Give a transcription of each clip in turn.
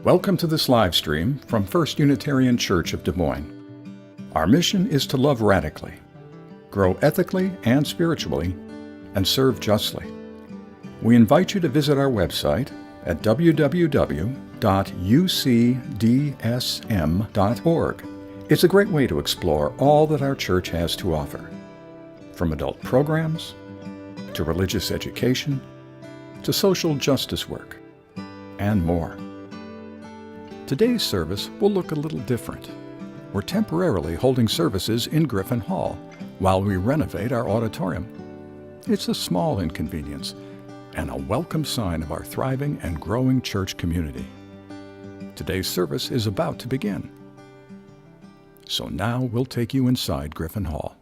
Welcome to this live stream from First Unitarian Church of Des Moines. Our mission is to love radically, grow ethically and spiritually, and serve justly. We invite you to visit our website at www.ucdsm.org. It's a great way to explore all that our church has to offer, from adult programs, to religious education, to social justice work, and more. Today's service will look a little different. We're temporarily holding services in Griffin Hall while we renovate our auditorium. It's a small inconvenience and a welcome sign of our thriving and growing church community. Today's service is about to begin. So now we'll take you inside Griffin Hall.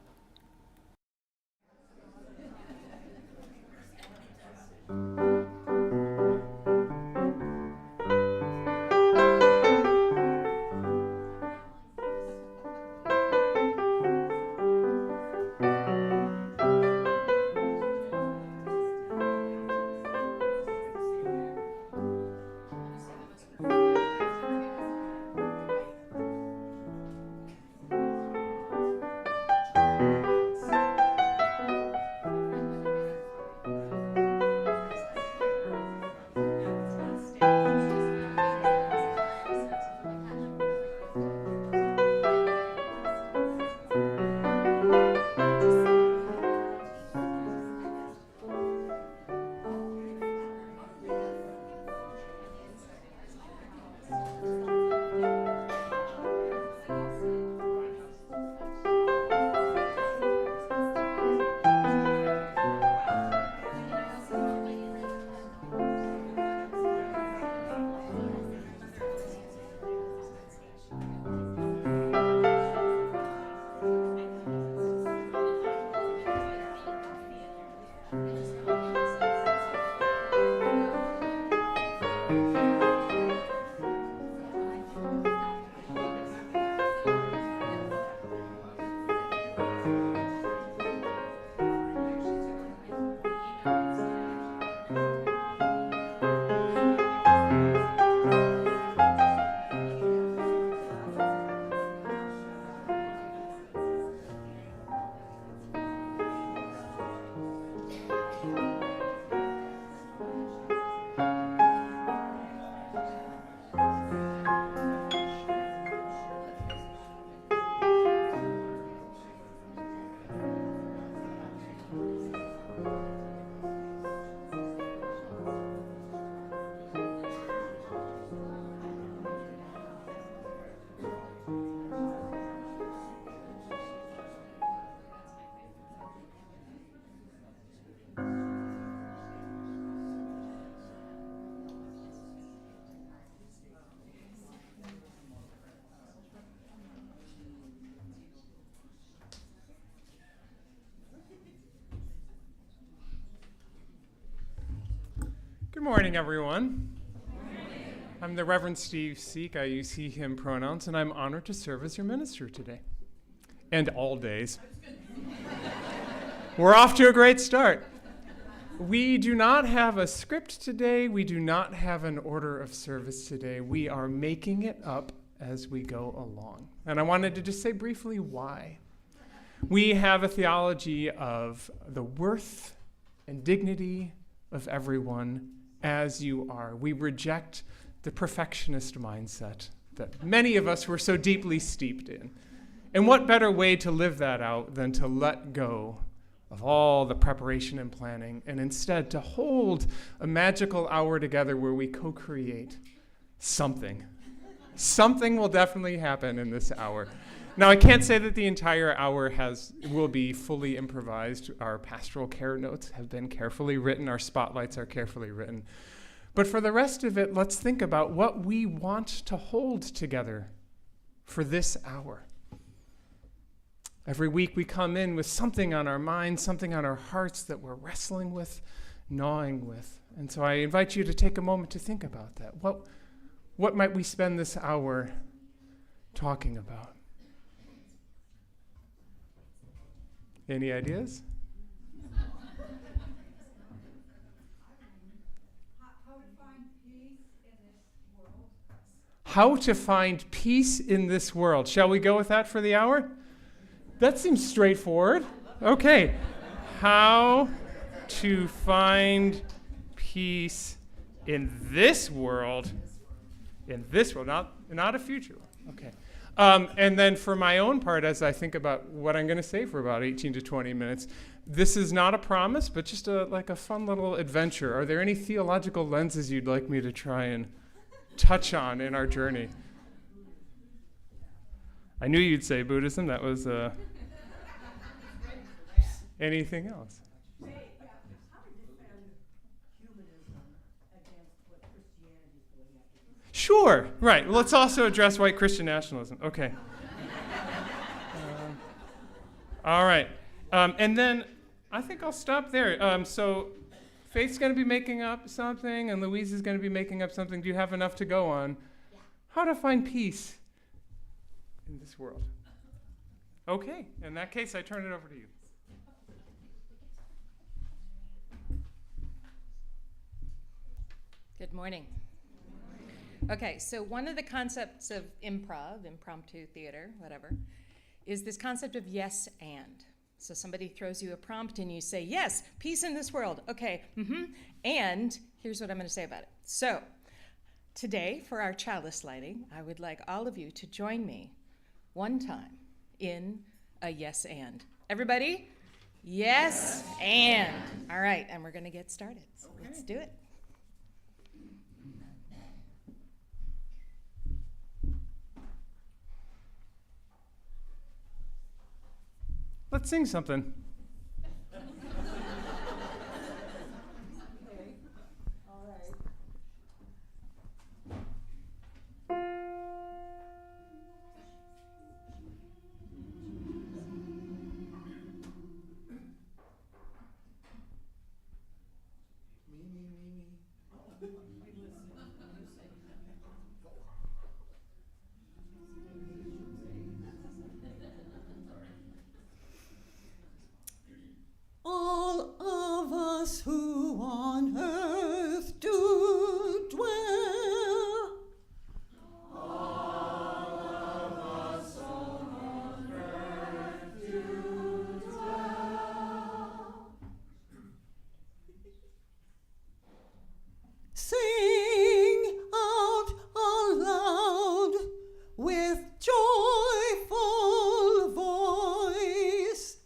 Good morning, everyone. I'm the Reverend Steve Seek. I use he, him pronouns, and I'm honored to serve as your minister today. And all days. We're off to a great start. We do not have a script today. We do not have an order of service today. We are making it up as we go along. And I wanted to just say briefly why. We have a theology of the worth and dignity of everyone as you are. We reject the perfectionist mindset that many of us were so deeply steeped in. And what better way to live that out than to let go of all the preparation and planning and instead to hold a magical hour together where we co-create something. Something will definitely happen in this hour. Now, I can't say that the entire hour will be fully improvised. Our pastoral care notes have been carefully written. Our spotlights are carefully written. But for the rest of it, let's think about what we want to hold together for this hour. Every week we come in with something on our minds, something on our hearts that we're wrestling with, gnawing with. And so I invite you to take a moment to think about that. What might we spend this hour talking about? Any ideas? How to find peace in this world. how to find peace in this world. Shall we go with that for the hour? That seems straightforward. Okay. How to find peace in this world. In this world, not a future one. Okay. And then for my own part, as I think about what I'm going to say for about 18 to 20 minutes, this is not a promise, but just like a fun little adventure. Are there any theological lenses you'd like me to try and touch on in our journey? I knew you'd say Buddhism. That was anything else? Sure, right. Let's also address white Christian nationalism. Okay. All right. And then I think I'll stop there. So Faith's going to be making up something, and Louise is going to be making up something. Do you have enough to go on? Yeah. How to find peace in this world. Okay. In that case, I turn it over to you. Good morning. Okay, so one of the concepts of impromptu theater, whatever, is this concept of yes and. So somebody throws you a prompt and you say, yes, peace in this world. Okay, and here's what I'm going to say about it. So today, for our chalice lighting, I would like all of you to join me one time in a yes and. Everybody? Yes and. All right, and we're going to get started. So let's do it. Let's sing something. All of us who on earth do dwell, all of us on earth do dwell, sing out aloud with joyful voice.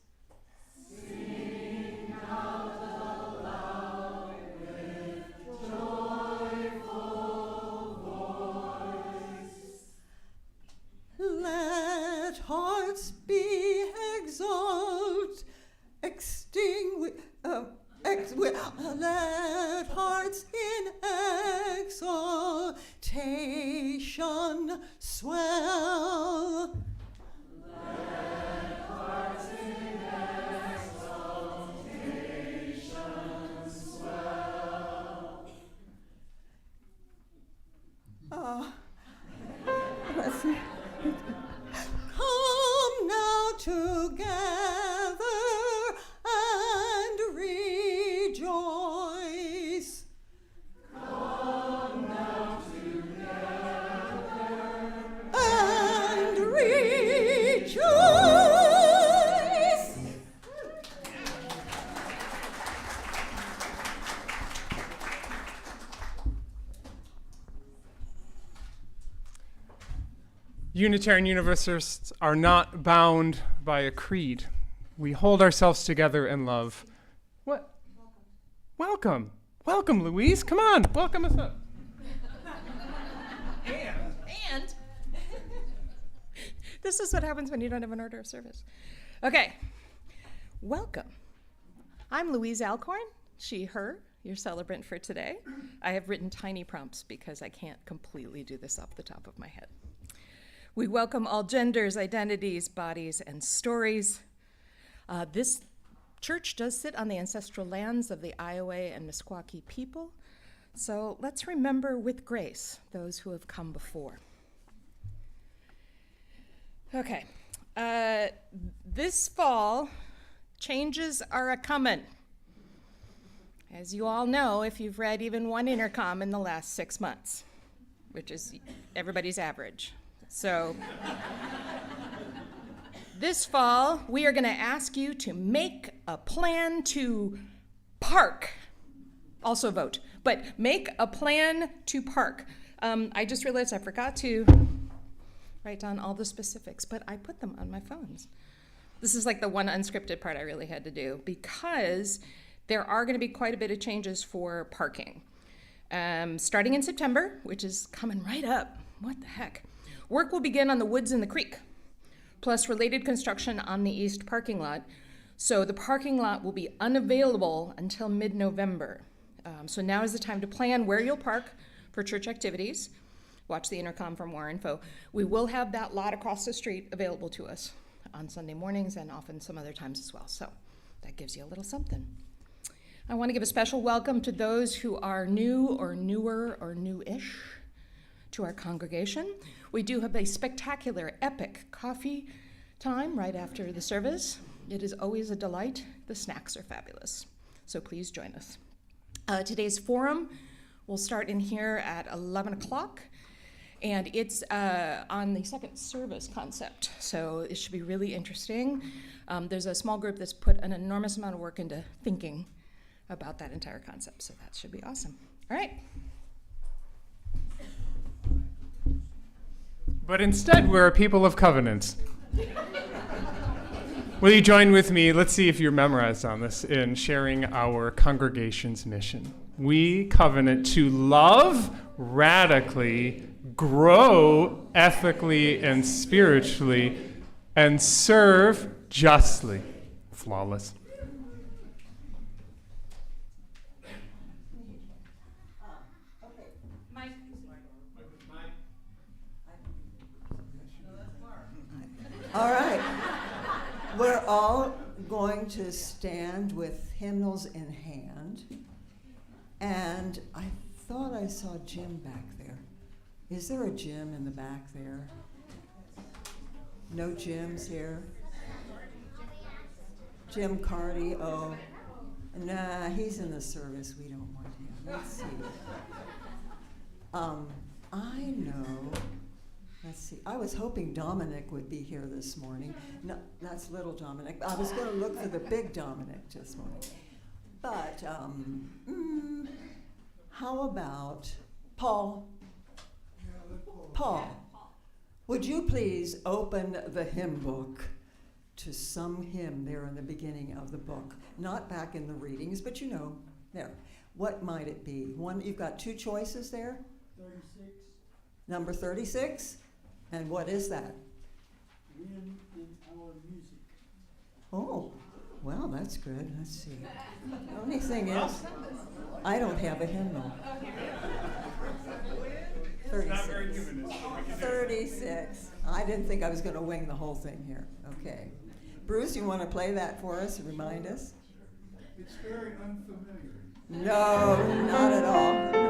Let hearts be let hearts in exaltation swell. Let hearts in exaltation swell. Let's see. Come now together and rejoice. Come now together and rejoice. Unitarian Universalists are not bound by a creed. We hold ourselves together in love. What? Welcome. Welcome, Louise. Come on, welcome us up. And this is what happens when you don't have an order of service. Okay, welcome. I'm Louise Alcorn, she, her, your celebrant for today. I have written tiny prompts because I can't completely do this off the top of my head. We welcome all genders, identities, bodies, and stories. This church does sit on the ancestral lands of the Iowa and Meskwaki people, so let's remember with grace those who have come before. Okay, this fall, changes are a-comin'. As you all know, if you've read even one intercom in the last 6 months. which is everybody's average. So this fall, we are going to ask you to make a plan to park. Also vote, but make a plan to park. I just realized I forgot to write down all the specifics, but I put them on my phones. This is like the one unscripted part I really had to do because there are going to be quite a bit of changes for parking. Starting in September, which is coming right up. What the heck? Work will begin on the woods and the creek, plus related construction on the east parking lot. So the parking lot will be unavailable until mid-November. So now is the time to plan where you'll park for church activities. Watch the intercom for more info. We will have that lot across the street available to us on Sunday mornings and often some other times as well. So that gives you a little something. I want to give a special welcome to those who are new or newer or new-ish to our congregation. We do have a spectacular, epic coffee time right after the service. It is always a delight. The snacks are fabulous. So please join us. Today's forum will start in here at 11 o'clock, and it's on the second service concept. So it should be really interesting. There's a small group that's put an enormous amount of work into thinking about that entire concept, so that should be awesome. All right. But instead, we're a people of covenants. Will you join with me? Let's see if you're memorized on this in sharing our congregation's mission. We covenant to love radically, grow ethically and spiritually, and serve justly. Flawless. All right. We're all going to stand with hymnals in hand. And I thought I saw Jim back there. Is there a Jim in the back there? No Jims here? Jim Carty, oh. Nah, he's in the service. We don't want him. Let's see. I know. Let's see. I was hoping Dominic would be here this morning. No, that's little Dominic. I was going to look for the big Dominic this morning. But how about Paul? Paul, would you please open the hymn book to some hymn there in the beginning of the book? Not back in the readings, but you know, there. What might it be? One, you've got two choices there? 36. Number 36? And what is that? Wind in our music. Oh, well, that's good. Let's see. The only thing is, I don't have a hymnal. 36. 36. I didn't think I was going to wing the whole thing here. Okay. Bruce, you want to play that for us and remind us? It's very unfamiliar. No, not at all.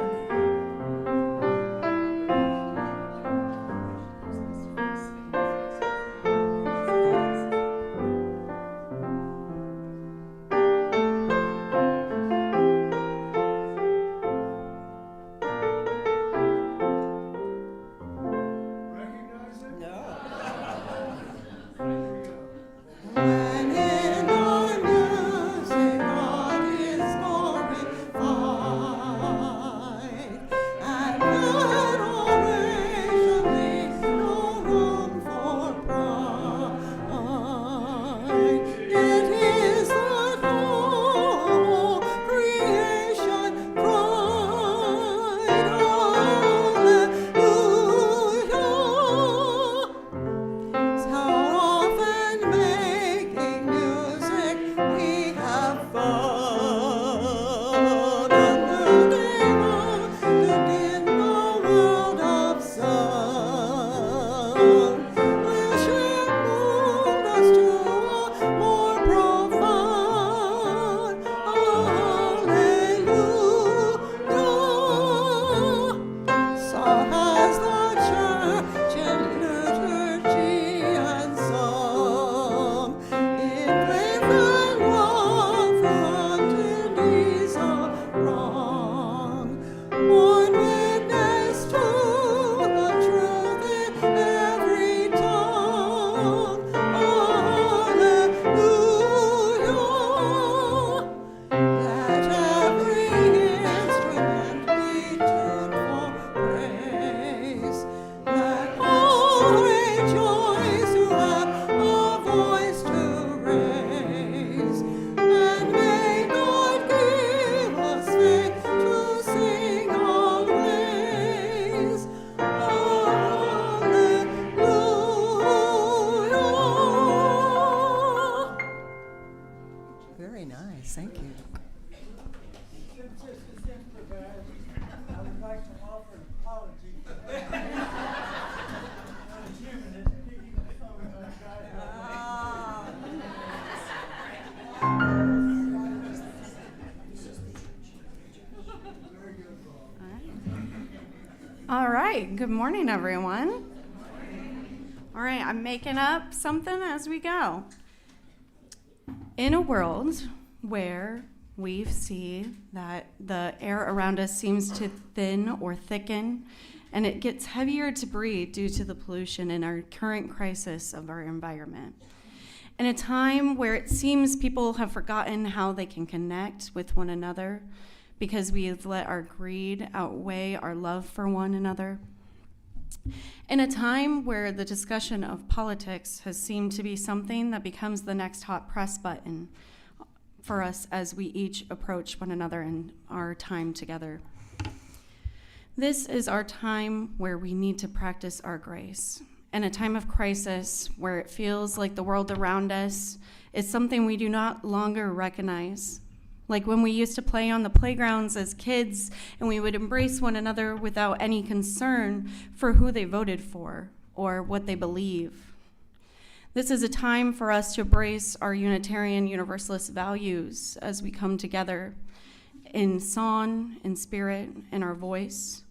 Good morning, everyone. All right, I'm making up something as we go. In a world where we see that the air around us seems to thin or thicken, and it gets heavier to breathe due to the pollution in our current crisis of our environment. In a time where it seems people have forgotten how they can connect with one another because we have let our greed outweigh our love for one another. In a time where the discussion of politics has seemed to be something that becomes the next hot press button for us as we each approach one another in our time together. This is our time where we need to practice our grace. In a time of crisis where it feels like the world around us is something we do not longer recognize. Like when we used to play on the playgrounds as kids and we would embrace one another without any concern for who they voted for or what they believe. This is a time for us to embrace our Unitarian Universalist values as we come together in song, in spirit, in our voice.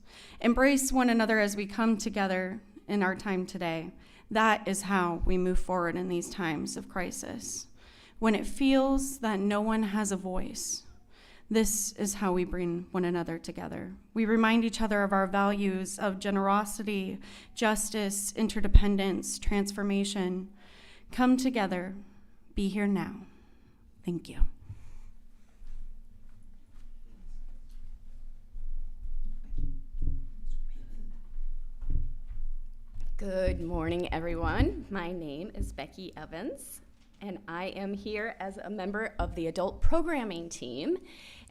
Embrace one another as we come together in our time today. That is how we move forward in these times of crisis. When it feels that no one has a voice, this is how we bring one another together. We remind each other of our values of generosity, justice, interdependence, transformation. Come together, be here now. Thank you. Good morning, everyone. My name is Becky Evans, and I am here as a member of the adult programming team.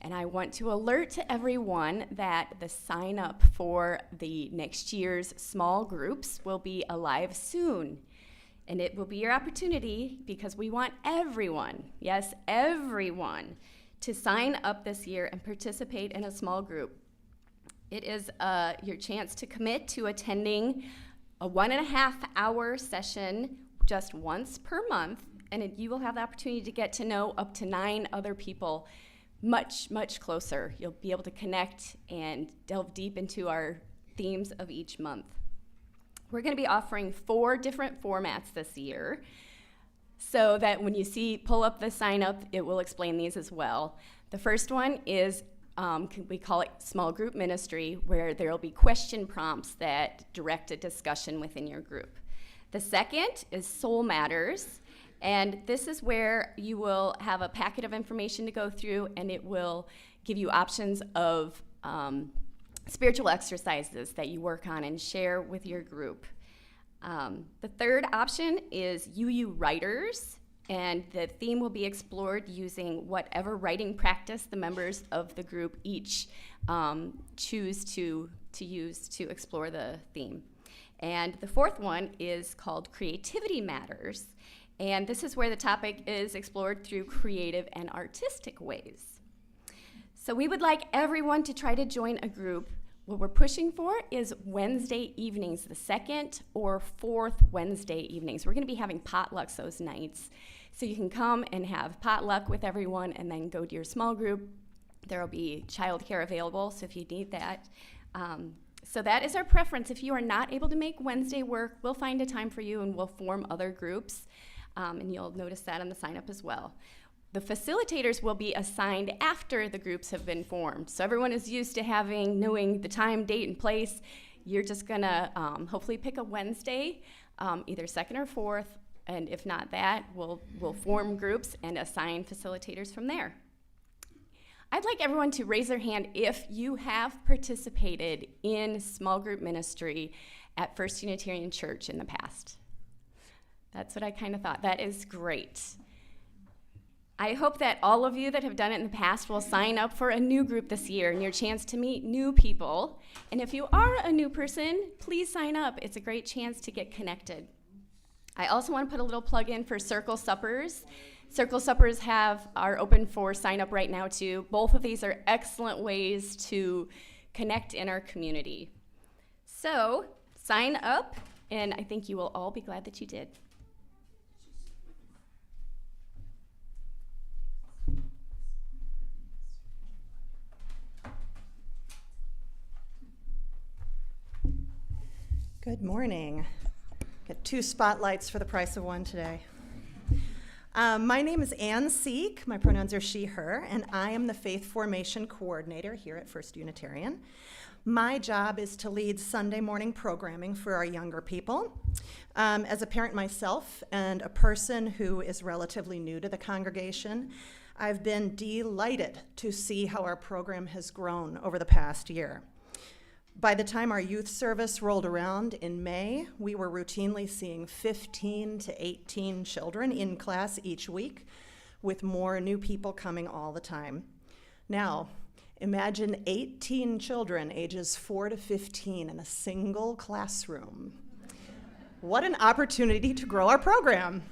And I want to alert to everyone that the sign up for the next year's small groups will be alive soon. And it will be your opportunity because we want everyone, yes, everyone, to sign up this year and participate in a small group. It is your chance to commit to attending a 1.5 hour session just once per month, and you will have the opportunity to get to know up to 9 other people much, much closer. You'll be able to connect and delve deep into our themes of each month. We're going to be offering 4 different formats this year, so that when you pull up the sign up, it will explain these as well. The first one is we call it small group ministry, where there will be question prompts that direct a discussion within your group. The second is Soul Matters, and this is where you will have a packet of information to go through, and it will give you options of spiritual exercises that you work on and share with your group. The third option is UU Writers, and the theme will be explored using whatever writing practice the members of the group each choose to use to explore the theme. And the fourth one is called Creativity Matters, and this is where the topic is explored through creative and artistic ways. So we would like everyone to try to join a group. What we're pushing for is Wednesday evenings, the second or fourth Wednesday evenings. We're going to be having potlucks those nights. So you can come and have potluck with everyone and then go to your small group. There will be childcare available, so if you need that. So that is our preference. If you are not able to make Wednesday work, we'll find a time for you and we'll form other groups. And you'll notice that on the sign up as well. The facilitators will be assigned after the groups have been formed. So everyone is used to knowing the time, date, and place. You're just gonna hopefully pick a Wednesday, either second or fourth, and if not that, we'll form groups and assign facilitators from there. I'd like everyone to raise their hand if you have participated in small group ministry at First Unitarian Church in the past. That's what I kind of thought. That is great. I hope that all of you that have done it in the past will sign up for a new group this year and your chance to meet new people. And if you are a new person, please sign up. It's a great chance to get connected. I also want to put a little plug in for Circle Suppers. Circle Suppers are open for sign up right now too. Both of these are excellent ways to connect in our community. So sign up, and I think you will all be glad that you did. Good morning. Got 2 spotlights for the price of 1 today. My name is Ann Seek. My pronouns are she, her, and I am the Faith Formation Coordinator here at First Unitarian. My job is to lead Sunday morning programming for our younger people. As a parent myself and a person who is relatively new to the congregation, I've been delighted to see how our program has grown over the past year. By the time our youth service rolled around in May, we were routinely seeing 15 to 18 children in class each week, with more new people coming all the time. Now, imagine 18 children ages 4 to 15 in a single classroom. What an opportunity to grow our program.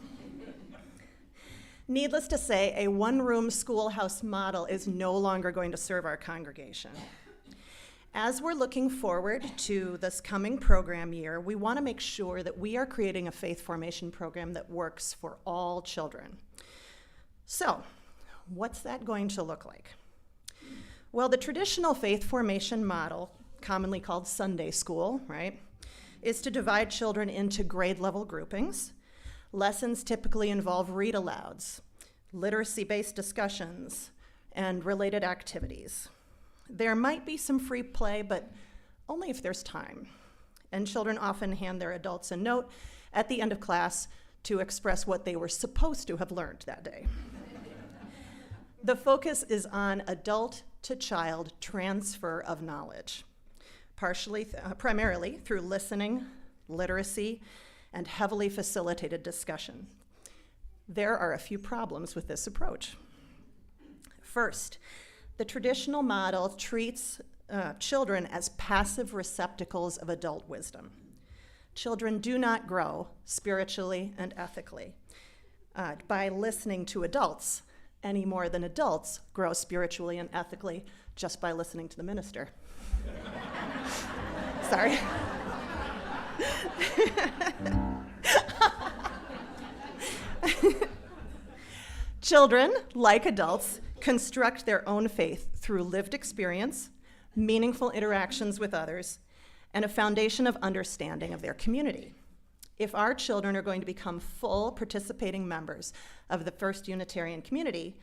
Needless to say, a one-room schoolhouse model is no longer going to serve our congregation. As we're looking forward to this coming program year, we want to make sure that we are creating a faith formation program that works for all children. So, what's that going to look like? Well, the traditional faith formation model, commonly called Sunday school, right, is to divide children into grade level groupings. Lessons typically involve read-alouds, literacy-based discussions, and related activities. There might be some free play, but only if there's time. And children often hand their adults a note at the end of class to express what they were supposed to have learned that day. The focus is on adult-to-child transfer of knowledge, primarily through listening, literacy, and heavily facilitated discussion. There are a few problems with this approach. First, the traditional model treats children as passive receptacles of adult wisdom. Children do not grow spiritually and ethically by listening to adults any more than adults grow spiritually and ethically just by listening to the minister. Sorry. Children, like adults, construct their own faith through lived experience, meaningful interactions with others, and a foundation of understanding of their community. If our children are going to become full participating members of the First Unitarian community,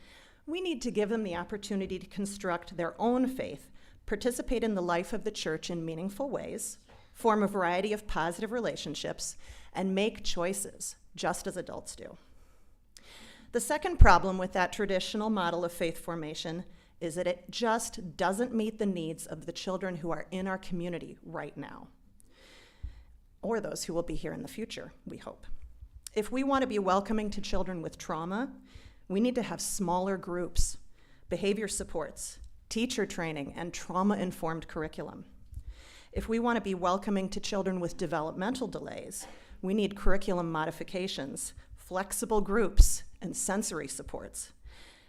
we need to give them the opportunity to construct their own faith, participate in the life of the church in meaningful ways, form a variety of positive relationships, and make choices, just as adults do. The second problem with that traditional model of faith formation is that it just doesn't meet the needs of the children who are in our community right now, or those who will be here in the future, we hope. If we want to be welcoming to children with trauma, we need to have smaller groups, behavior supports, teacher training, and trauma-informed curriculum. If we want to be welcoming to children with developmental delays, we need curriculum modifications, flexible groups, and sensory supports.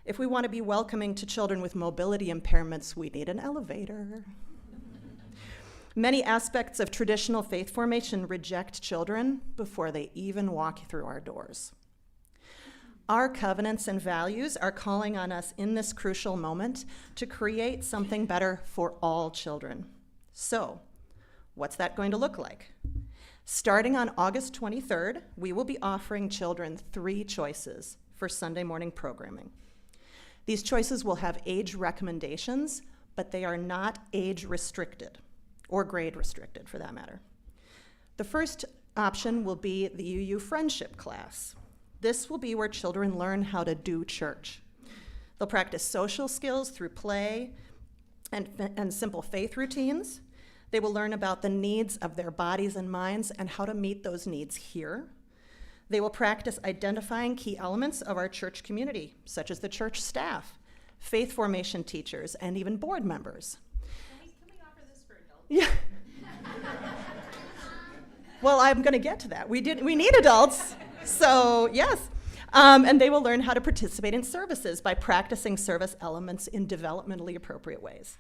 If we want to be welcoming to children with mobility impairments, we need an elevator. Many aspects of traditional faith formation reject children before they even walk through our doors. Our covenants and values are calling on us in this crucial moment to create something better for all children. So, what's that going to look like? Starting on August 23rd, we will be offering children 3 choices for Sunday morning programming. These choices will have age recommendations, but they are not age restricted, or grade restricted for that matter. The first option will be the UU Friendship class. This will be where children learn how to do church. They'll practice social skills through play and simple faith routines. They will learn about the needs of their bodies and minds and how to meet those needs here. They will practice identifying key elements of our church community, such as the church staff, faith formation teachers, and even board members. Can we offer this for adults? Yeah. Well, I'm going to get to that. We need adults, so yes. And they will learn how to participate in services by practicing service elements in developmentally appropriate ways.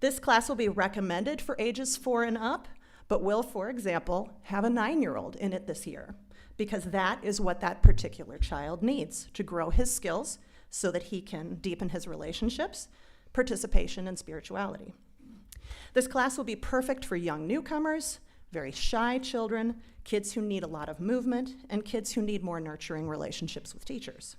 This class will be recommended for ages 4 and up, but will, for example, have a 9-year-old in it this year, because that is what that particular child needs to grow his skills so that he can deepen his relationships, participation, and spirituality. This class will be perfect for young newcomers, very shy children, kids who need a lot of movement, and kids who need more nurturing relationships with teachers.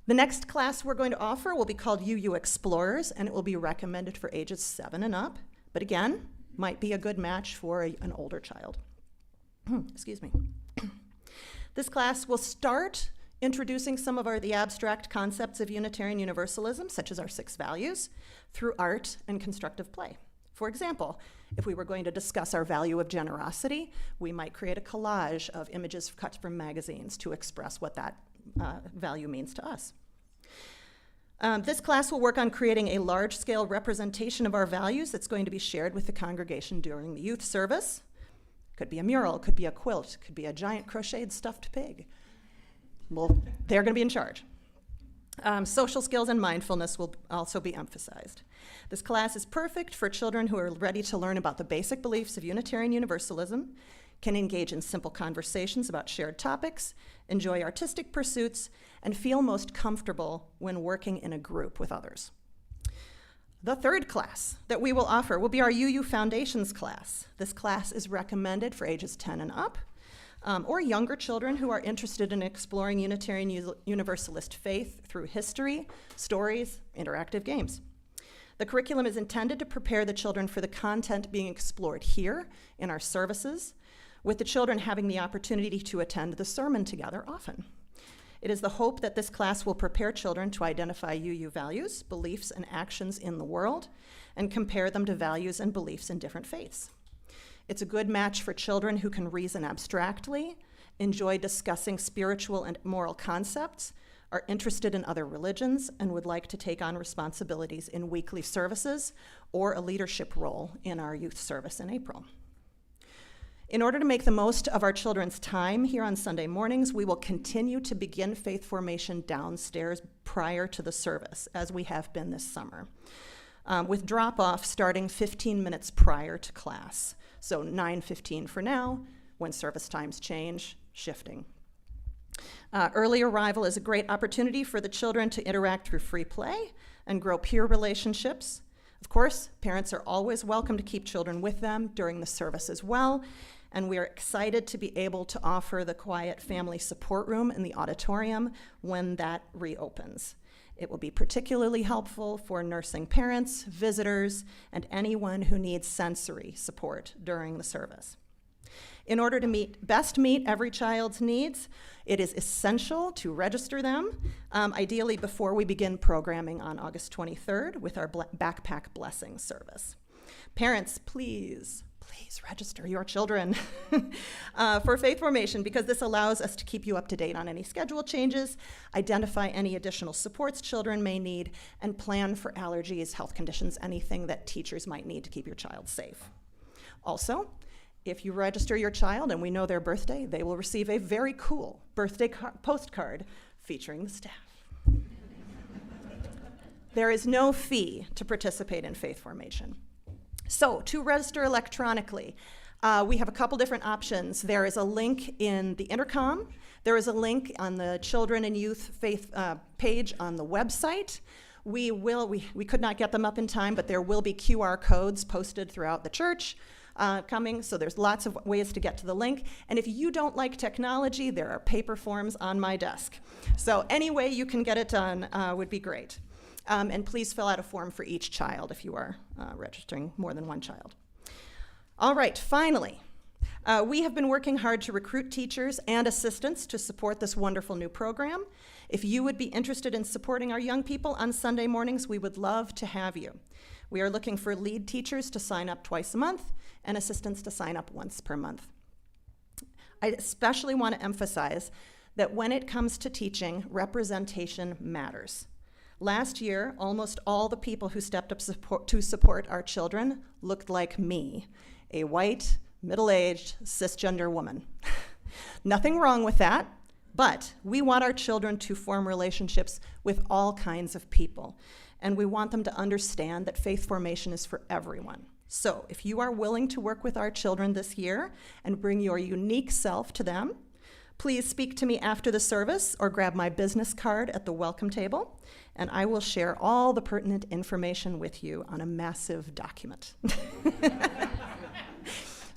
The next class we're going to offer will be called UU Explorers, and it will be recommended for ages 7 and up, but again, might be a good match for an older child. Excuse me. This class will start introducing some of the abstract concepts of Unitarian Universalism, such as our 6 values, through art and constructive play. For example, if we were going to discuss our value of generosity, we might create a collage of images cut from magazines to express what that value means to us. This class will work on creating a large-scale representation of our values that's going to be shared with the congregation during the youth service. Could be a mural, could be a quilt, could be a giant crocheted stuffed pig. Well, they're going to be in charge. Social skills and mindfulness will also be emphasized. This class is perfect for children who are ready to learn about the basic beliefs of Unitarian Universalism, can engage in simple conversations about shared topics, enjoy artistic pursuits, and feel most comfortable when working in a group with others. The third class that we will offer will be our UU Foundations class. This class is recommended for ages 10 and up, or younger children who are interested in exploring Unitarian Universalist faith through history, stories, interactive games. The curriculum is intended to prepare the children for the content being explored here in our services, with the children having the opportunity to attend the sermon together often. It is the hope that this class will prepare children to identify UU values, beliefs, and actions in the world, and compare them to values and beliefs in different faiths. It's a good match for children who can reason abstractly, enjoy discussing spiritual and moral concepts, are interested in other religions, and would like to take on responsibilities in weekly services or a leadership role in our youth service in April. In order to make the most of our children's time here on Sunday mornings, we will continue to begin faith formation downstairs prior to the service, as we have been this summer, with drop-off starting 15 minutes prior to class. So 9:15 for now, when service times change, shifting. Early arrival is a great opportunity for the children to interact through free play and grow peer relationships. Of course, parents are always welcome to keep children with them during the service as well, and we are excited to be able to offer the quiet family support room in the auditorium when that reopens. It will be particularly helpful for nursing parents, visitors, and anyone who needs sensory support during the service. In order to best meet every child's needs, it is essential to register them, ideally before we begin programming on August 23rd with our backpack blessing service. Parents, please register your children for faith formation, because this allows us to keep you up to date on any schedule changes, identify any additional supports children may need, and plan for allergies, health conditions, anything that teachers might need to keep your child safe. Also, if you register your child and we know their birthday, they will receive a very cool birthday postcard featuring the staff. There is no fee to participate in faith formation. So, to register electronically, we have a couple different options. There is a link in the intercom. There is a link on the Children and Youth Faith page on the website. We could not get them up in time, but there will be QR codes posted throughout the church coming, so there's lots of ways to get to the link. And if you don't like technology, there are paper forms on my desk. So any way you can get it done would be great. And please fill out a form for each child if you are registering more than one child. All right, finally, we have been working hard to recruit teachers and assistants to support this wonderful new program. If you would be interested in supporting our young people on Sunday mornings, we would love to have you. We are looking for lead teachers to sign up twice a month and assistants to sign up once per month. I especially want to emphasize that when it comes to teaching, representation matters. Last year, almost all the people who stepped up to support our children looked like me, a white, middle-aged, cisgender woman. Nothing wrong with that, but we want our children to form relationships with all kinds of people, and we want them to understand that faith formation is for everyone. So if you are willing to work with our children this year and bring your unique self to them, please speak to me after the service or grab my business card at the welcome table, and I will share all the pertinent information with you on a massive document.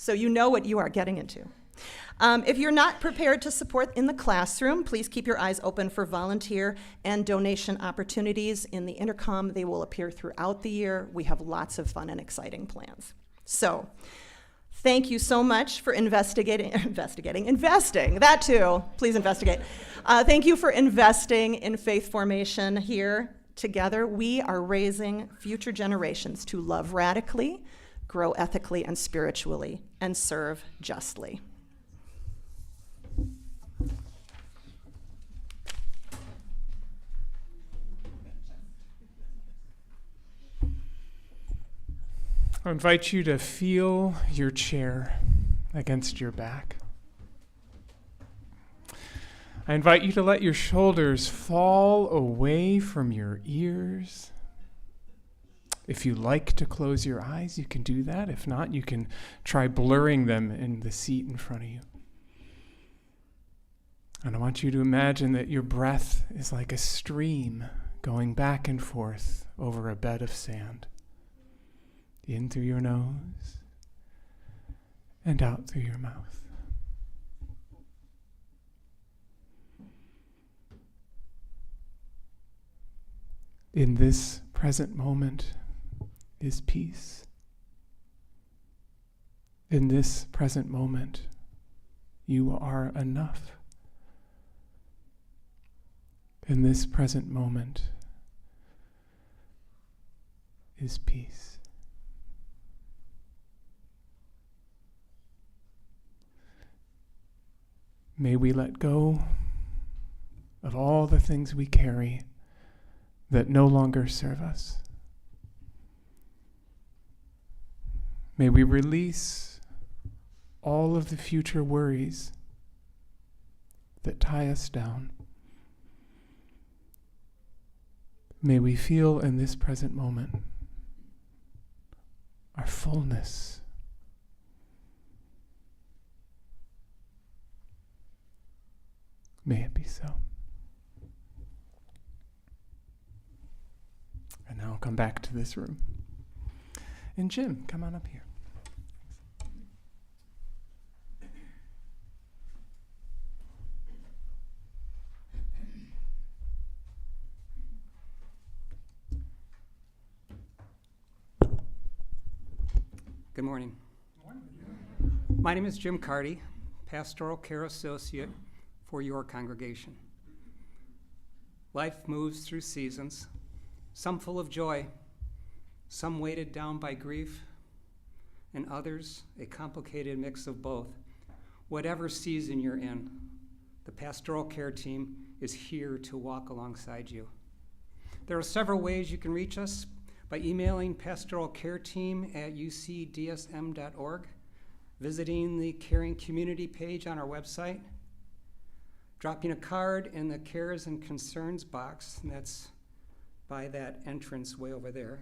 so you know what you are getting into. If you're not prepared to support in the classroom, please keep your eyes open for volunteer and donation opportunities in the intercom. They will appear throughout the year. We have lots of fun and exciting plans. So, thank you so much for investing, that too, please investigate. Thank you for investing in faith formation here. Together, we are raising future generations to love radically, grow ethically and spiritually, and serve justly. I invite you to feel your chair against your back. I invite you to let your shoulders fall away from your ears. If you like to close your eyes, you can do that. If not, you can try blurring them in the seat in front of you. And I want you to imagine that your breath is like a stream going back and forth over a bed of sand. In through your nose and out through your mouth. In this present moment is peace. In this present moment, you are enough. In this present moment is peace. May we let go of all the things we carry that no longer serve us. May we release all of the future worries that tie us down. May we feel in this present moment our fullness. May it be so. And now I'll come back to this room. And Jim, come on up here. Good morning. My name is Jim Carty, Pastoral Care Associate for your congregation. Life moves through seasons, some full of joy, some weighted down by grief, and others a complicated mix of both. Whatever season you're in, the pastoral care team is here to walk alongside you. There are several ways you can reach us: by emailing pastoralcareteam@ucdsm.org, visiting the Caring Community page on our website, dropping a card in the Cares and Concerns box, and that's by that entrance way over there,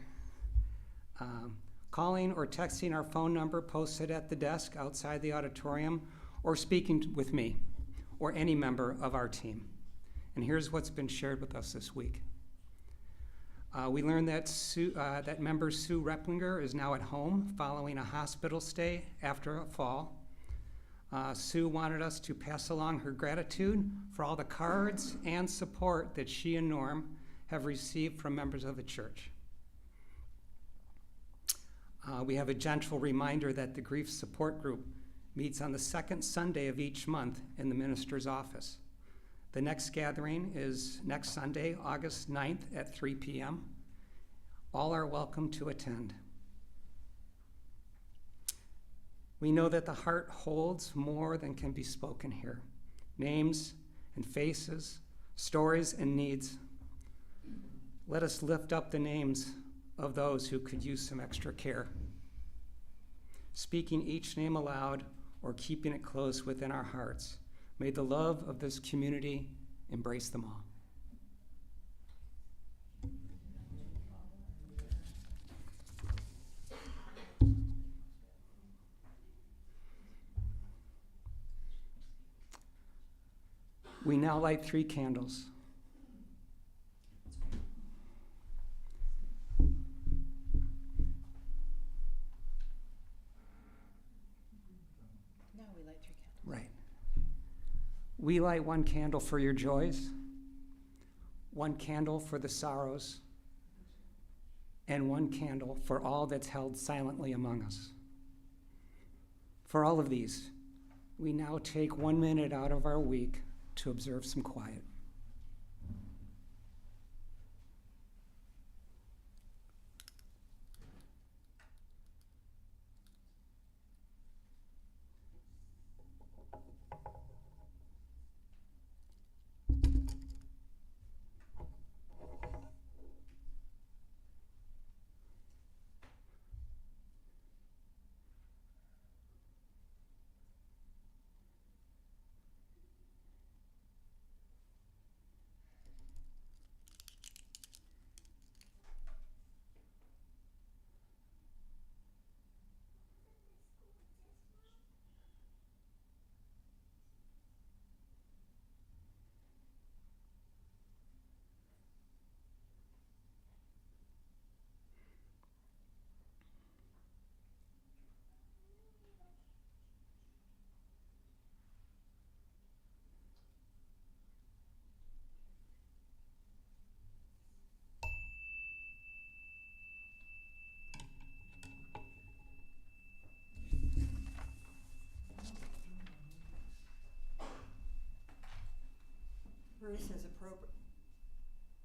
calling or texting our phone number posted at the desk outside the auditorium, or speaking with me or any member of our team. And here's what's been shared with us this week. We learned that member Sue Replinger is now at home following a hospital stay after a fall. Sue wanted us to pass along her gratitude for all the cards and support that she and Norm have received from members of the church. We have a gentle reminder that the Grief Support Group meets on the second Sunday of each month in the minister's office. The next gathering is next Sunday, August 9th at 3 p.m. All are welcome to attend. We know that the heart holds more than can be spoken here. Names and faces, stories and needs. Let us lift up the names of those who could use some extra care. Speaking each name aloud or keeping it close within our hearts, may the love of this community embrace them all. We now light 3 candles. We light one candle for your joys, one candle for the sorrows, and one candle for all that's held silently among us. For all of these, we now take 1 minute out of our week to observe some quiet.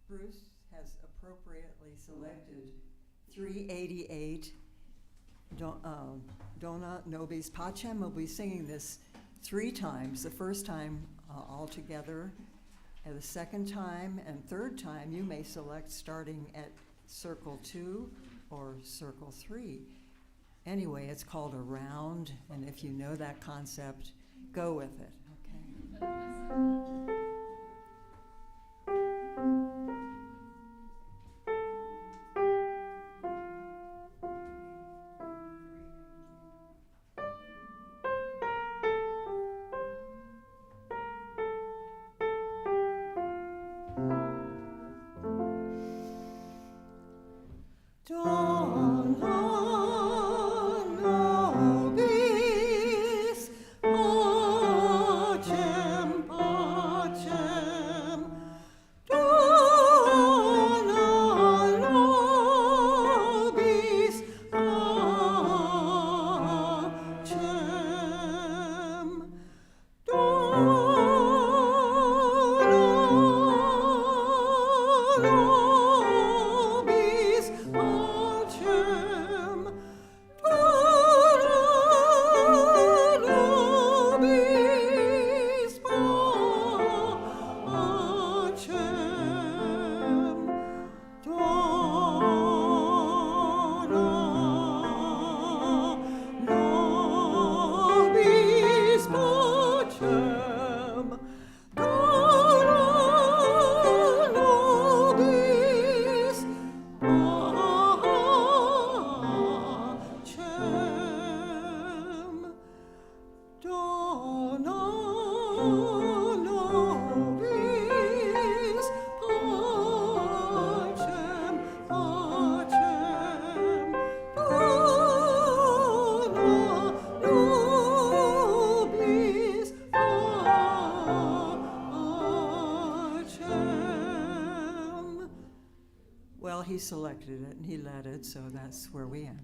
Bruce has appropriately selected 388. Dona nobis pacem. We'll be singing this 3 times. The first time all together, and the second time and third time you may select starting at circle 2 or circle 3. Anyway, it's called a round, and if you know that concept, go with it. Okay. Well, he selected it and he led it, so that's where we end.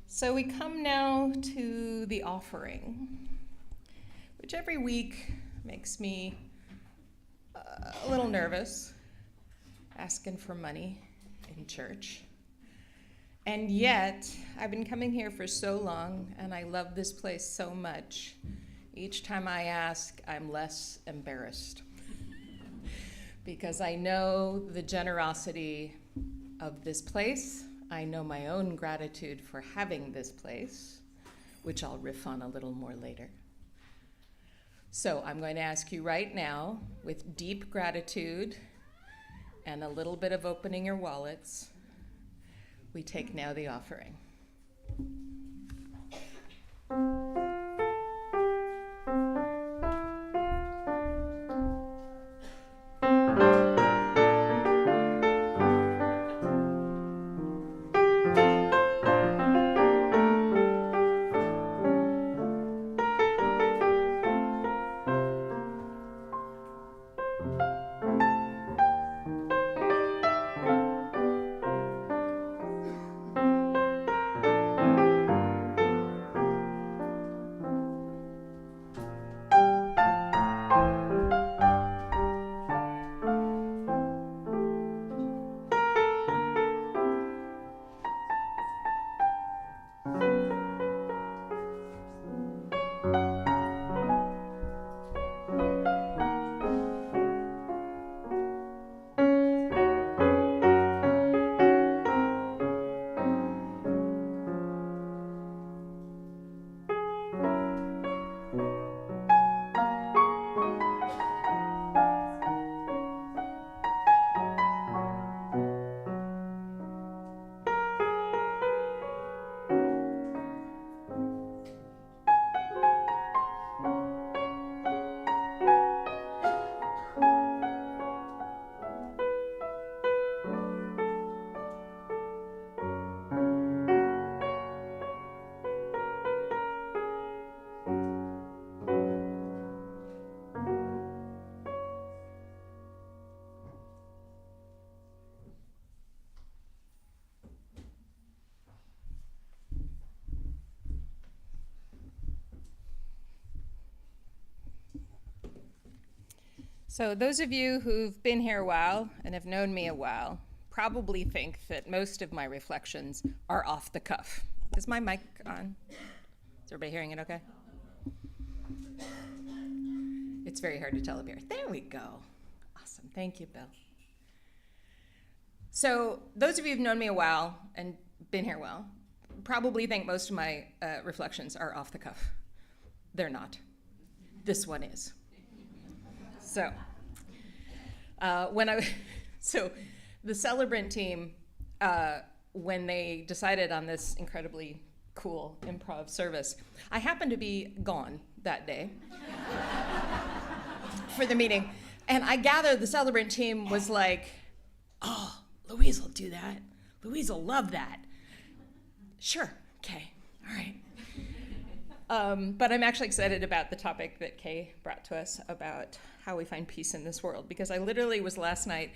So we come now to the offering, which every week makes me a little nervous, asking for money in church. And yet, I've been coming here for so long, and I love this place so much. Each time I ask, I'm less embarrassed because I know the generosity of this place. I know my own gratitude for having this place, which I'll riff on a little more later. So I'm going to ask you right now, with deep gratitude and a little bit of opening your wallets, we take now the offering. So those of you who've been here a while and have known me a while probably think that most of my reflections are off the cuff. Is my mic on? Is everybody hearing it okay? It's very hard to tell up here. There we go. Awesome. Thank you, Bill. So those of you who've known me a while and been here a while probably think most of my reflections are off the cuff. They're not. This one is. So, the celebrant team, when they decided on this incredibly cool improv service, I happened to be gone that day for the meeting, and I gathered the celebrant team was like, "Oh, Louise will do that. Louise will love that." Sure, okay, all right. But I'm actually excited about the topic that Kay brought to us about how we find peace in this world, because I literally was last night,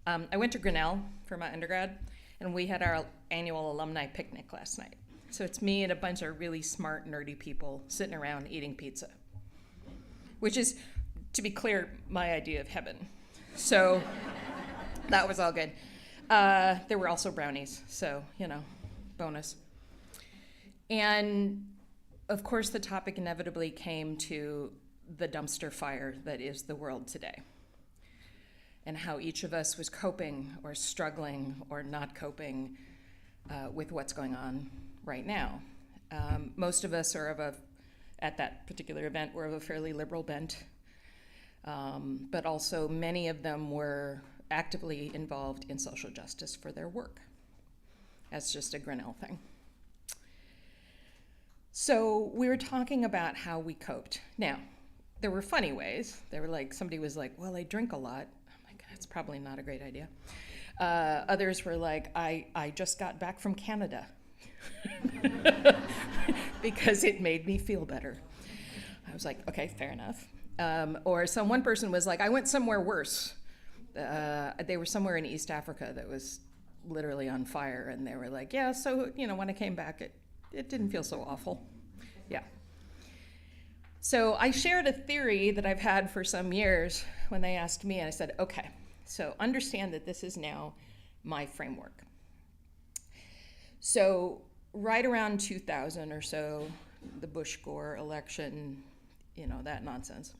I went to Grinnell for my undergrad, and we had our annual alumni picnic last night. So it's me and a bunch of really smart, nerdy people sitting around eating pizza, which is, to be clear, my idea of heaven. So that was all good. There were also brownies, so, bonus. And of course, the topic inevitably came to the dumpster fire that is the world today, and how each of us was coping or struggling or not coping with what's going on right now. Most of us are at that particular event, were of a fairly liberal bent, but also many of them were actively involved in social justice for their work. That's just a Grinnell thing. So we were talking about how we coped. Now, there were funny ways. They were like, somebody was like, "Well, I drink a lot." I'm like, that's probably not a great idea. Others were like, I just got back from Canada because it made me feel better. I was like, okay, fair enough. Or one person was like, I went somewhere worse. They were somewhere in East Africa that was literally on fire, and they were like, yeah, so, when I came back, it didn't feel so awful. Yeah. So I shared a theory that I've had for some years when they asked me, and I said, okay, so understand that this is now my framework. So right around 2000 or so, the Bush-Gore election, that nonsense,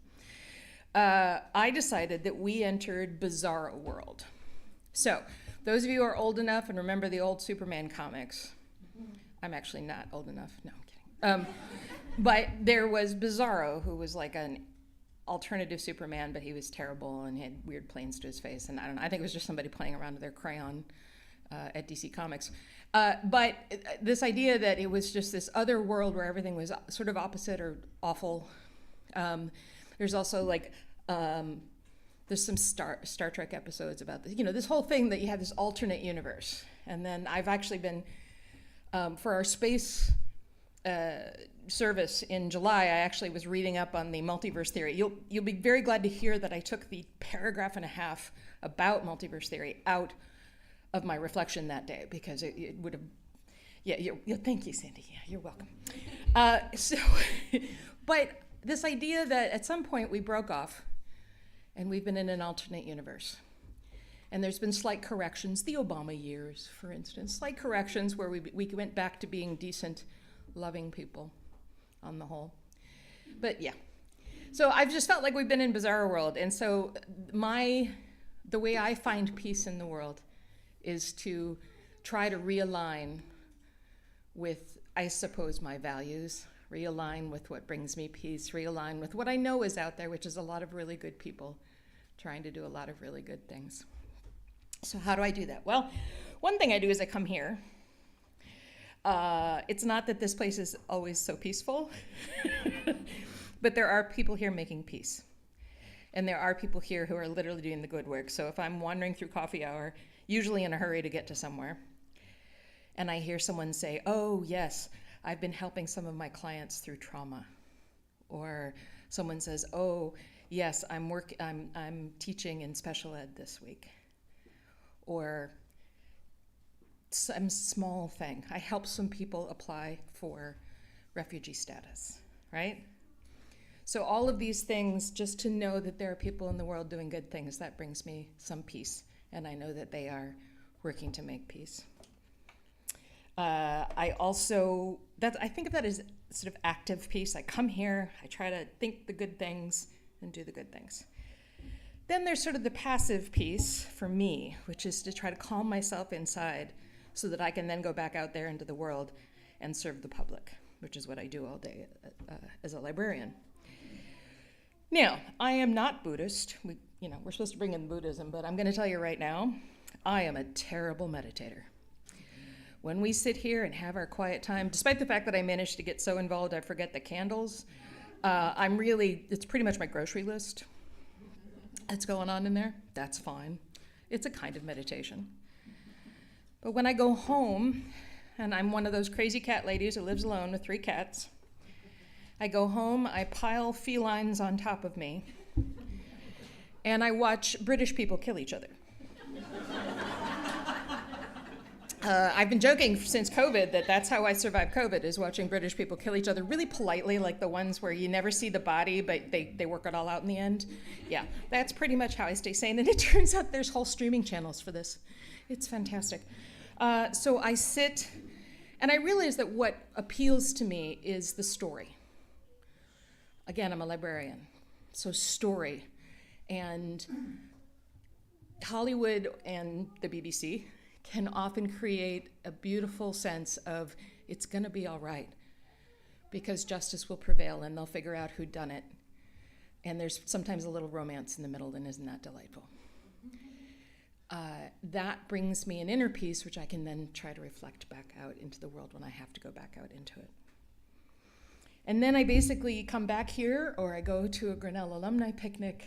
I decided that we entered bizarro world. So those of you who are old enough and remember the old Superman comics, I'm actually not old enough. No, I'm kidding. But there was Bizarro, who was like an alternative Superman, but he was terrible and he had weird planes to his face. And I don't know, I think it was just somebody playing around with their crayon at DC Comics. But this idea that it was just this other world where everything was sort of opposite or awful. There's also there's some Star Trek episodes about this. This whole thing that you have this alternate universe. And then I've actually been, for our space service in July, I actually was reading up on the multiverse theory. You'll be very glad to hear that I took the paragraph and a half about multiverse theory out of my reflection that day, because it would have, thank you, Sandy. Yeah, you're welcome. But this idea that at some point we broke off and we've been in an alternate universe. And there's been slight corrections, the Obama years, for instance, slight corrections where we went back to being decent, loving people on the whole. But yeah. So I've just felt like we've been in bizarre world. And so the way I find peace in the world is to try to realign with, I suppose, my values, realign with what brings me peace, realign with what I know is out there, which is a lot of really good people trying to do a lot of really good things. So how do I do that? Well, one thing I do is I come here. It's not that this place is always so peaceful, but there are people here making peace. And there are people here who are literally doing the good work. So if I'm wandering through coffee hour, usually in a hurry to get to somewhere, and I hear someone say, oh, yes, I've been helping some of my clients through trauma. Or someone says, oh, yes, I'm teaching in special ed this week. Or some small thing. I help some people apply for refugee status, right? So all of these things, just to know that there are people in the world doing good things, that brings me some peace. And I know that they are working to make peace. I think of that as sort of active peace. I come here, I try to think the good things and do the good things. Then there's sort of the passive piece for me, which is to try to calm myself inside so that I can then go back out there into the world and serve the public, which is what I do all day as a librarian. Now, I am not Buddhist. We're supposed to bring in Buddhism, but I'm going to tell you right now, I am a terrible meditator. When we sit here and have our quiet time, despite the fact that I managed to get so involved I forget the candles, it's pretty much my grocery list that's going on in there. That's fine. It's a kind of meditation. But when I go home, and I'm one of those crazy cat ladies who lives alone with 3 cats, I go home, I pile felines on top of me, and I watch British people kill each other. I've been joking since COVID that that's how I survived COVID, is watching British people kill each other really politely, like the ones where you never see the body, but they work it all out in the end. Yeah, that's pretty much how I stay sane, and it turns out there's whole streaming channels for this. It's fantastic. So I sit, and I realize that what appeals to me is the story. Again, I'm a librarian, so story. And Hollywood and the BBC can often create a beautiful sense of it's going to be all right because justice will prevail and they'll figure out who done it. And there's sometimes a little romance in the middle, and isn't that delightful? That brings me an inner peace, which I can then try to reflect back out into the world when I have to go back out into it. And then I basically come back here, or I go to a Grinnell alumni picnic,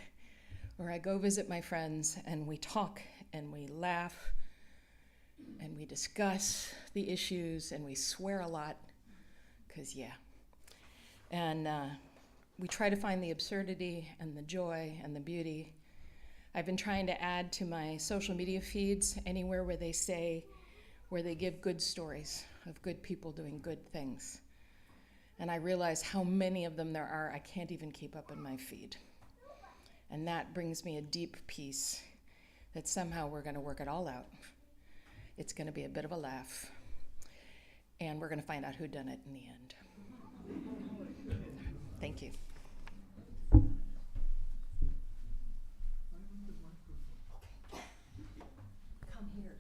or I go visit my friends, and we talk, and we laugh, and we discuss the issues, and we swear a lot, because yeah. And we try to find the absurdity and the joy and the beauty. I've been trying to add to my social media feeds anywhere where they give good stories of good people doing good things. And I realize how many of them there are, I can't even keep up in my feed. And that brings me a deep peace that somehow we're going to work it all out. It's going to be a bit of a laugh. And we're going to find out who done it in the end. Thank you. Come here.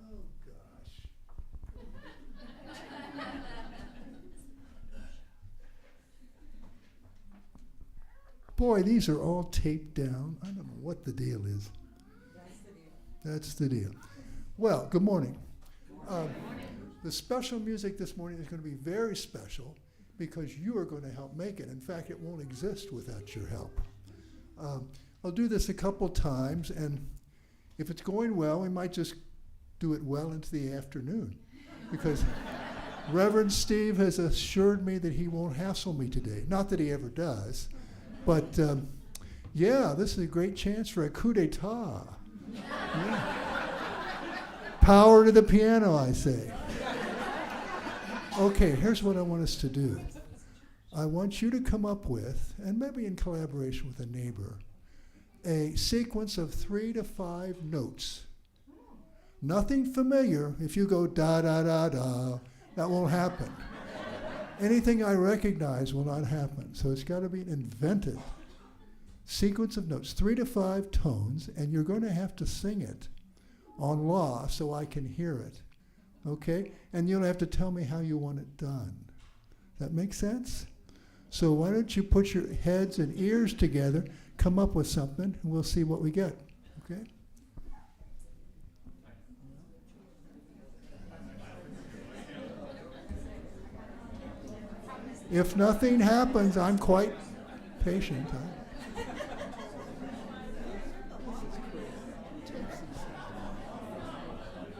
Oh, gosh. Boy, these are all taped down. I don't know what the deal is. That's the deal. Well, good morning. The special music this morning is going to be very special because you are going to help make it. In fact, it won't exist without your help. I'll do this a couple times, and if it's going well, we might just do it well into the afternoon because Reverend Steve has assured me that he won't hassle me today. Not that he ever does, but yeah, this is a great chance for a coup d'etat. Yeah. Power to the piano, I say. Okay, here's what I want us to do. I want you to come up with, and maybe in collaboration with a neighbor, a sequence of 3 to 5 notes. Nothing familiar. If you go da da da da, that won't happen. Anything I recognize will not happen. So it's got to be an invented sequence of notes, 3 to 5 tones, and you're going to have to sing it on la so I can hear it. Okay? And you'll have to tell me how you want it done. That make sense? So why don't you put your heads and ears together, come up with something, and we'll see what we get. Okay? If nothing happens, I'm quite patient.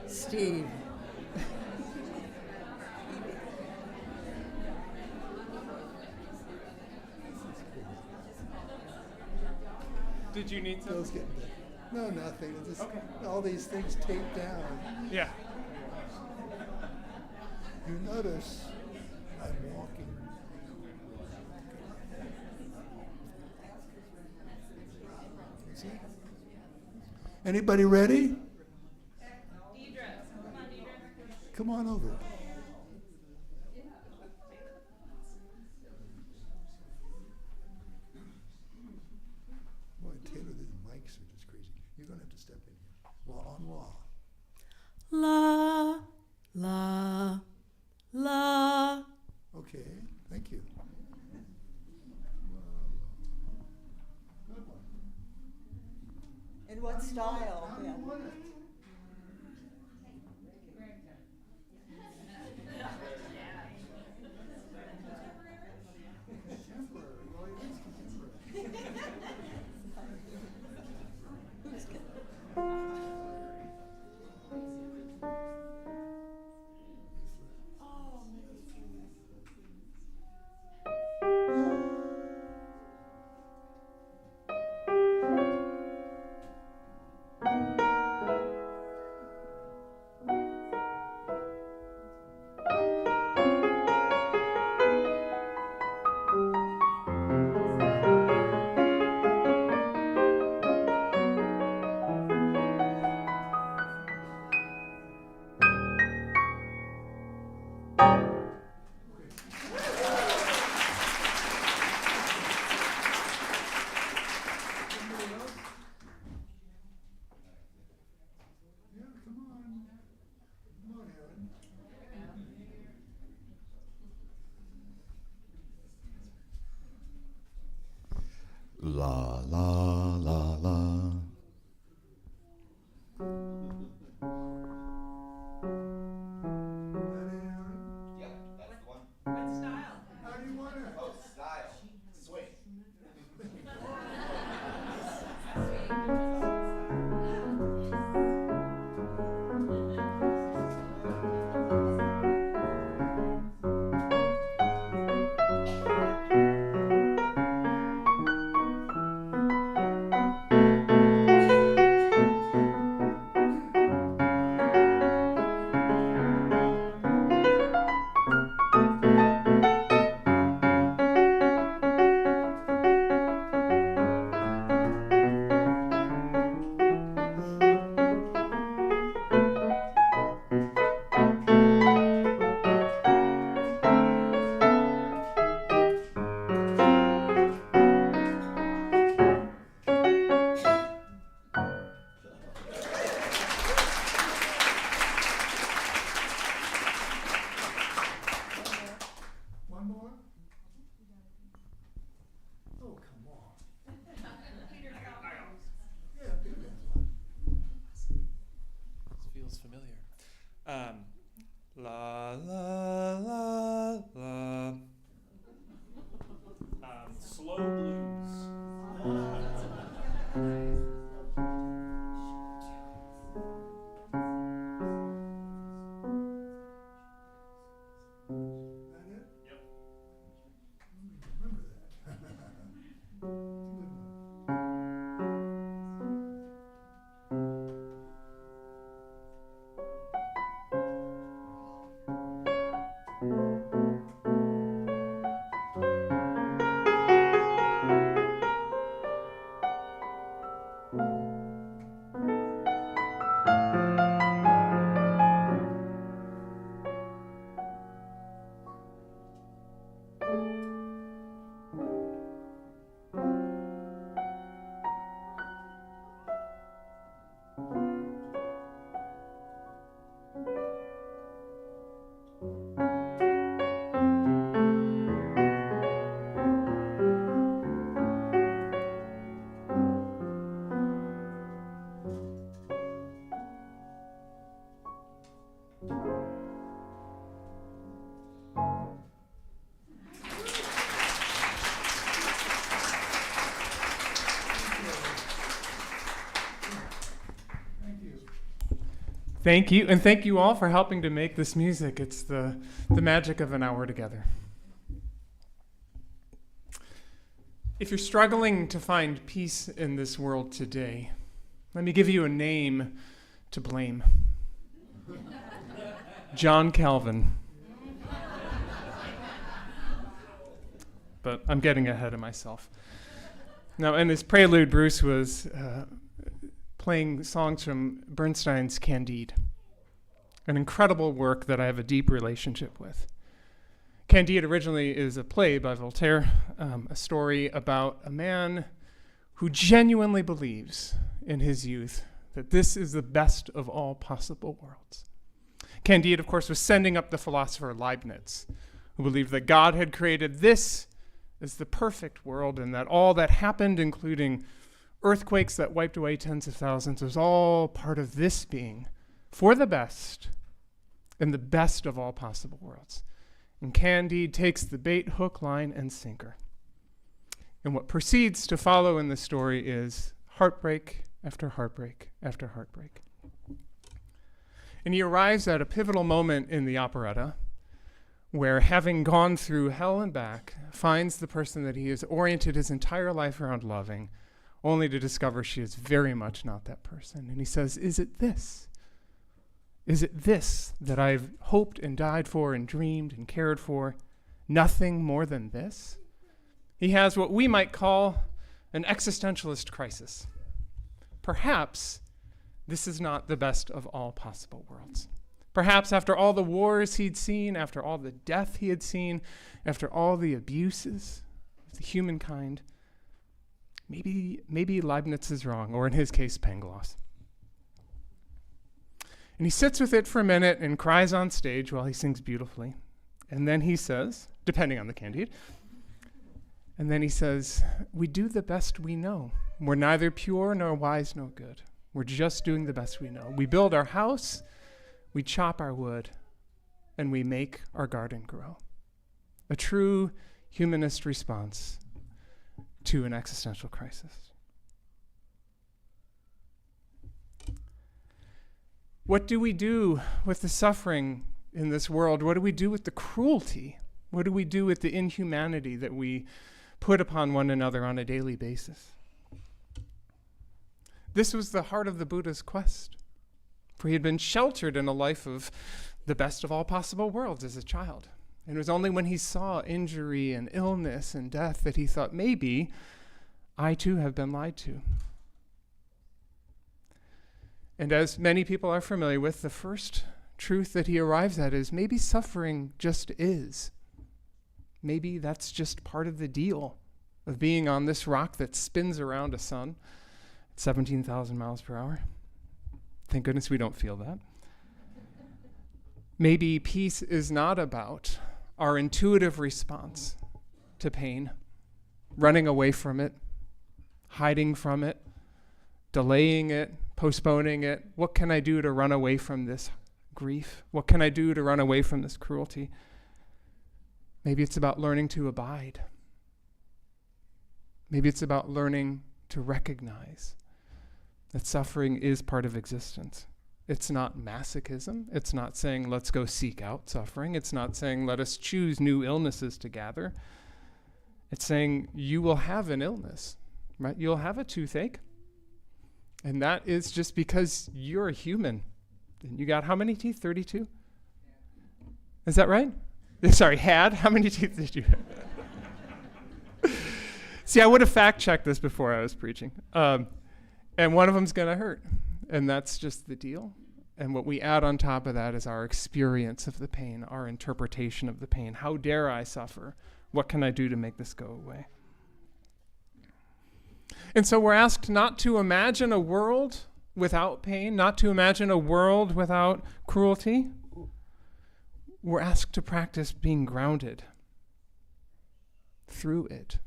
Steve. Did you need Bill's some? getting there. No, nothing. It's just Okay. all these things taped down. Yeah. You notice I'm walking. See? Anybody ready? Come on over. Boy, Taylor, these mics are just crazy. You're going to have to step in here. Law on law. La, la, la. Okay, thank you. Good one. In what style? How do you want it? Contemporary. Well, it is contemporary. Anybody else? Yeah, come on. Come on, Aaron. La la la la. That Aaron? Yep, that's the one. How do you want it? Oh, style. Swing. Thank you, and thank you all for helping to make this music. It's the magic of an hour together. If you're struggling to find peace in this world today, let me give you a name to blame. John Calvin. But I'm getting ahead of myself. Now, in his prelude, Bruce was playing songs from Bernstein's Candide, an incredible work that I have a deep relationship with. Candide originally is a play by Voltaire, a story about a man who genuinely believes in his youth that this is the best of all possible worlds. Candide, of course, was sending up the philosopher Leibniz, who believed that God had created this as the perfect world and that all that happened, including earthquakes that wiped away tens of thousands, was all part of this being for the best in the best of all possible worlds. And Candide takes the bait, hook, line, and sinker. And what proceeds to follow in the story is heartbreak after heartbreak after heartbreak. And he arrives at a pivotal moment in the operetta where, having gone through hell and back, finds the person that he has oriented his entire life around loving, only to discover she is very much not that person. And he says, is it this? Is it this that I've hoped and died for and dreamed and cared for? Nothing more than this? He has what we might call an existentialist crisis. Perhaps this is not the best of all possible worlds. Perhaps after all the wars he'd seen, after all the death he had seen, after all the abuses of the humankind, maybe Leibniz is wrong, or in his case, Pangloss. And he sits with it for a minute and cries on stage while he sings beautifully. And then he says, depending on the Candide, and then he says, we do the best we know. We're neither pure nor wise nor good. We're just doing the best we know. We build our house, we chop our wood, and we make our garden grow. A true humanist response to an existential crisis. What do we do with the suffering in this world? What do we do with the cruelty? What do we do with the inhumanity that we put upon one another on a daily basis? This was the heart of the Buddha's quest, for he had been sheltered in a life of the best of all possible worlds as a child. And it was only when he saw injury and illness and death that he thought, maybe I too have been lied to. And as many people are familiar with, the first truth that he arrives at is maybe suffering just is. Maybe that's just part of the deal of being on this rock that spins around a sun at 17,000 miles per hour. Thank goodness we don't feel that. Maybe peace is not about our intuitive response to pain, running away from it, hiding from it, delaying it, postponing it. What can I do to run away from this grief? What can I do to run away from this cruelty? Maybe it's about learning to abide. Maybe it's about learning to recognize that suffering is part of existence. It's not masochism. It's not saying let's go seek out suffering. It's not saying let us choose new illnesses to gather. It's saying you will have an illness, right? You'll have a toothache. And that is just because you're a human. And you got how many teeth? 32? Is that right? Sorry, had? How many teeth did you have? See, I would have fact-checked this before I was preaching. And one of them's going to hurt. And that's just the deal. And what we add on top of that is our experience of the pain, our interpretation of the pain. How dare I suffer? What can I do to make this go away? And so we're asked not to imagine a world without pain, not to imagine a world without cruelty. We're asked to practice being grounded through it,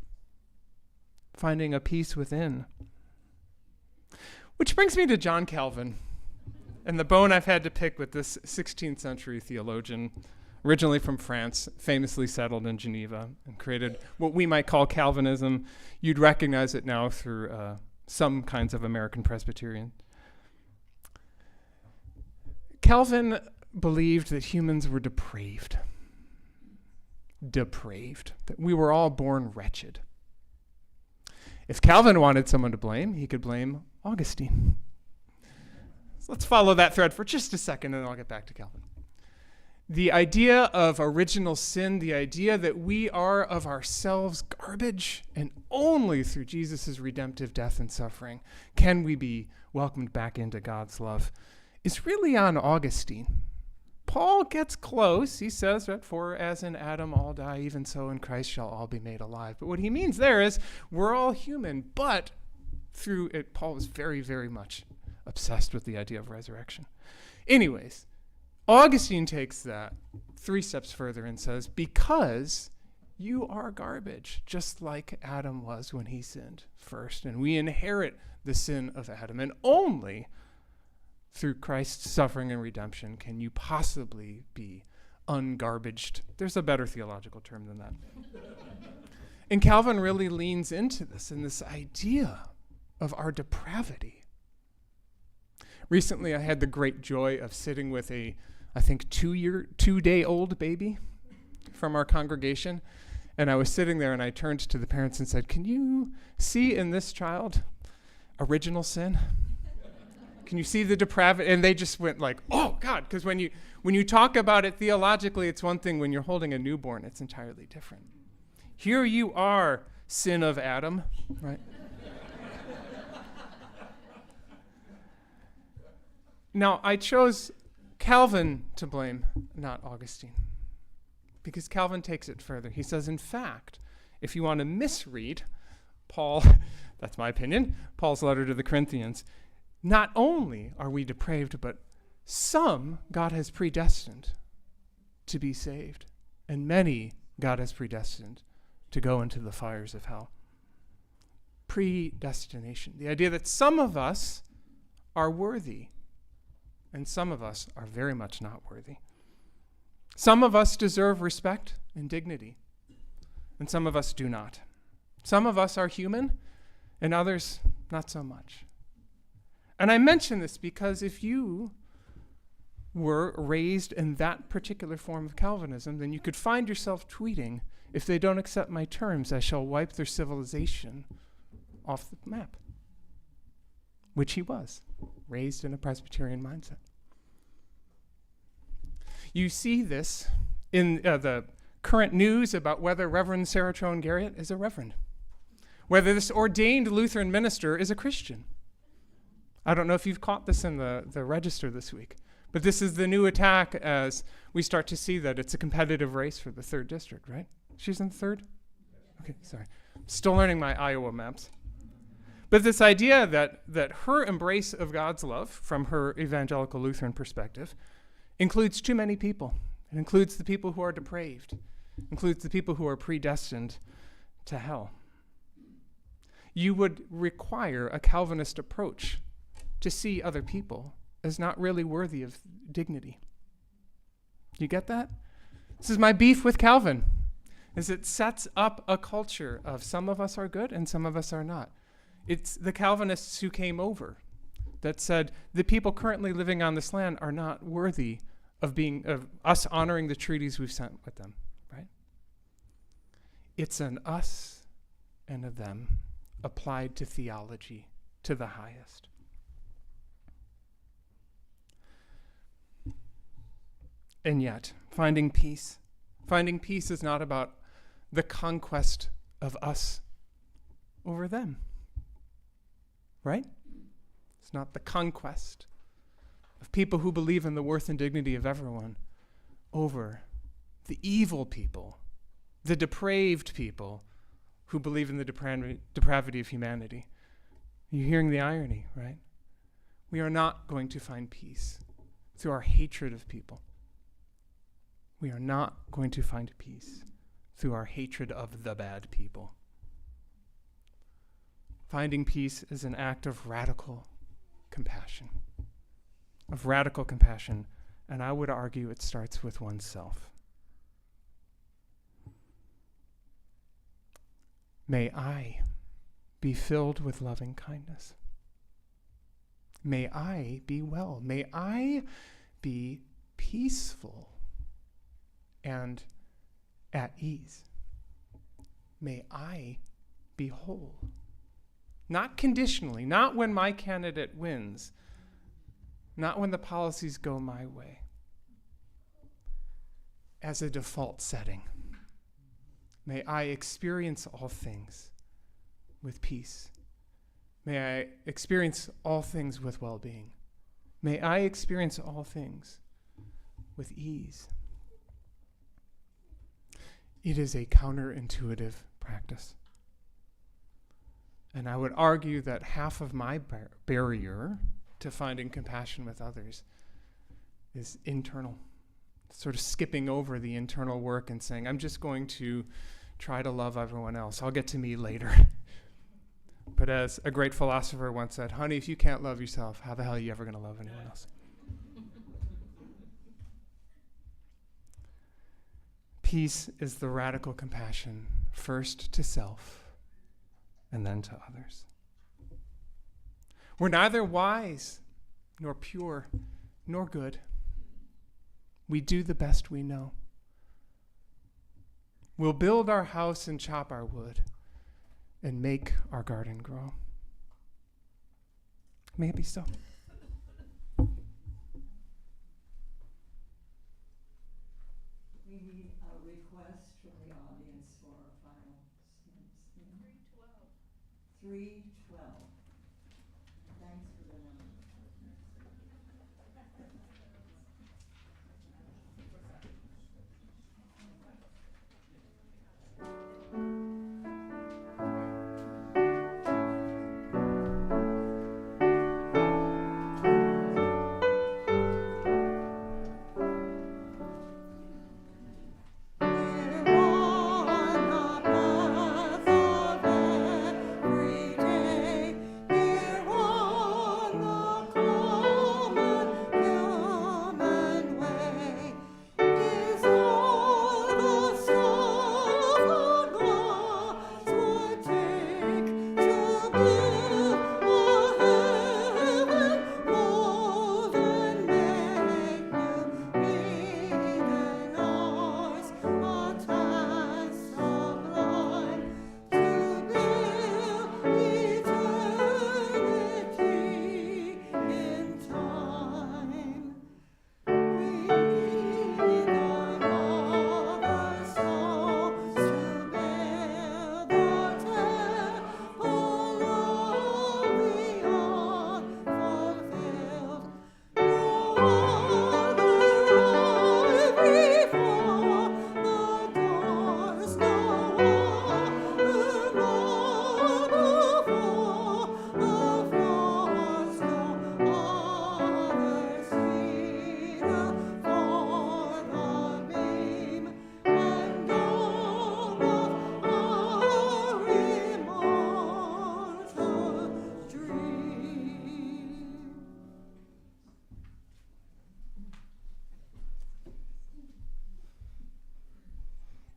finding a peace within. Which brings me to John Calvin and the bone I've had to pick with this 16th century theologian, originally from France, famously settled in Geneva, and created what we might call Calvinism. You'd recognize it now through some kinds of American Presbyterian. Calvin believed that humans were depraved. That we were all born wretched. If Calvin wanted someone to blame, he could blame Augustine. So let's follow that thread for just a second, and then I'll get back to Calvin. The idea of original sin, the idea that we are of ourselves garbage, and only through Jesus' redemptive death and suffering can we be welcomed back into God's love, is really on Augustine. Paul gets close. He says, right, for as in Adam all die, even so in Christ shall all be made alive. But what he means there is we're all human, but through it, Paul was very, very much obsessed with the idea of resurrection. Anyways, Augustine takes that 3 steps further and says, because you are garbage, just like Adam was when he sinned first, and we inherit the sin of Adam, and only through Christ's suffering and redemption can you possibly be ungarbaged. There's a better theological term than that. And Calvin really leans into this, and this idea of our depravity. Recently, I had the great joy of sitting with a, I think, 2-day-old baby from our congregation. And I was sitting there and I turned to the parents and said, can you see in this child original sin? Can you see the depravity? And they just went like, oh God, because when you talk about it theologically, it's one thing. When you're holding a newborn, it's entirely different. Here you are, sin of Adam, right? Now, I chose Calvin to blame, not Augustine, because Calvin takes it further. He says, in fact, if you want to misread Paul, that's my opinion, Paul's letter to the Corinthians, not only are we depraved, but some God has predestined to be saved, and many God has predestined to go into the fires of hell. Predestination, the idea that some of us are worthy, and some of us are very much not worthy. Some of us deserve respect and dignity, and some of us do not. Some of us are human, and others not so much. And I mention this because if you were raised in that particular form of Calvinism, then you could find yourself tweeting, if they don't accept my terms, I shall wipe their civilization off the map. Which he was, raised in a Presbyterian mindset. You see this in the current news about whether Reverend Sarah Trone Garrett is a reverend, whether this ordained Lutheran minister is a Christian. I don't know if you've caught this in the register this week, but this is the new attack as we start to see that it's a competitive race for the 3rd district, right? She's in the 3rd? Okay, sorry. Still learning my Iowa maps. But this idea that her embrace of God's love from her evangelical Lutheran perspective includes too many people. It includes the people who are depraved. It includes the people who are predestined to hell. You would require a Calvinist approach to see other people as not really worthy of dignity. You get that? This is my beef with Calvin, is it sets up a culture of some of us are good and some of us are not. It's the Calvinists who came over that said the people currently living on this land are not worthy of us honoring the treaties we've sent with them, right? It's an us and a them applied to theology to the highest. And yet, finding peace is not about the conquest of us over them, right? It's not the conquest of people who believe in the worth and dignity of everyone over the evil people, the depraved people who believe in the depravity of humanity. You're hearing the irony, right? We are not going to find peace through our hatred of people. We are not going to find peace through our hatred of the bad people. Finding peace is an act of radical compassion. And I would argue it starts with oneself. May I be filled with loving kindness. May I be well. May I be peaceful and at ease. May I be whole. Not conditionally, not when my candidate wins, not when the policies go my way. As a default setting, may I experience all things with peace. May I experience all things with well-being. May I experience all things with ease. It is a counterintuitive practice. And I would argue that half of my barrier to finding compassion with others is internal. Sort of skipping over the internal work and saying, I'm just going to try to love everyone else. I'll get to me later. But as a great philosopher once said, honey, if you can't love yourself, how the hell are you ever going to love anyone else? Peace is the radical compassion, first to self and then to others. We're neither wise, nor pure, nor good. We do the best we know. We'll build our house and chop our wood and make our garden grow. May it be so. We need a request from the audience for our final spin. 312. 312. Thanks for the number.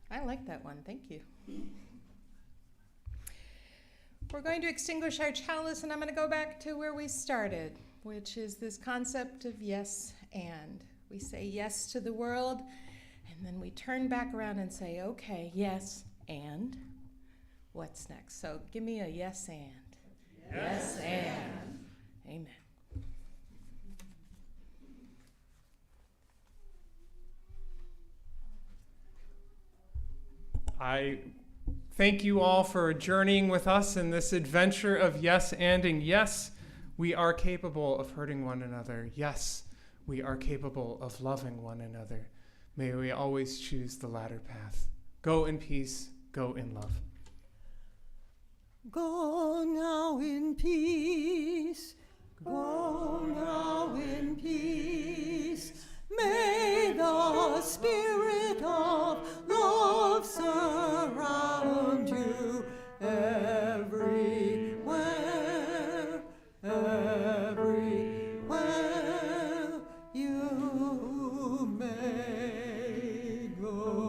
I like that one. Thank you. We're going to extinguish our chalice, and I'm going to go back to where we started, which is this concept of yes and. We say yes to the world, and then we turn back around and say, okay, yes, and what's next? So give me a yes and. Yes, and. Amen. I thank you all for journeying with us in this adventure of yes anding. Yes, we are capable of hurting one another. Yes, we are capable of loving one another. May we always choose the latter path. Go in peace, go in love. Go now in peace. Go now in peace. May the spirit of love surround you everywhere, everywhere you may go.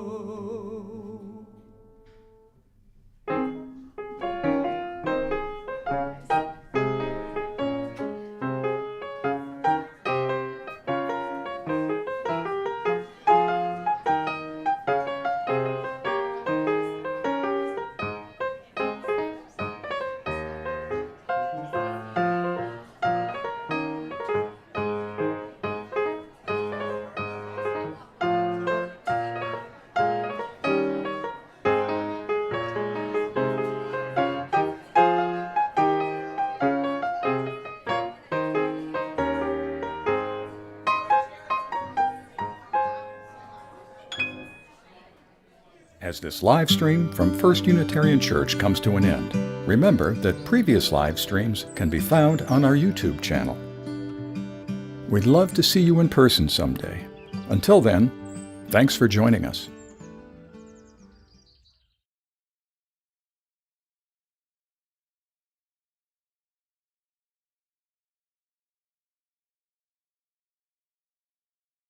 As this live stream from First Unitarian Church comes to an end, remember that previous live streams can be found on our YouTube channel. We'd love to see you in person someday. Until then, thanks for joining us.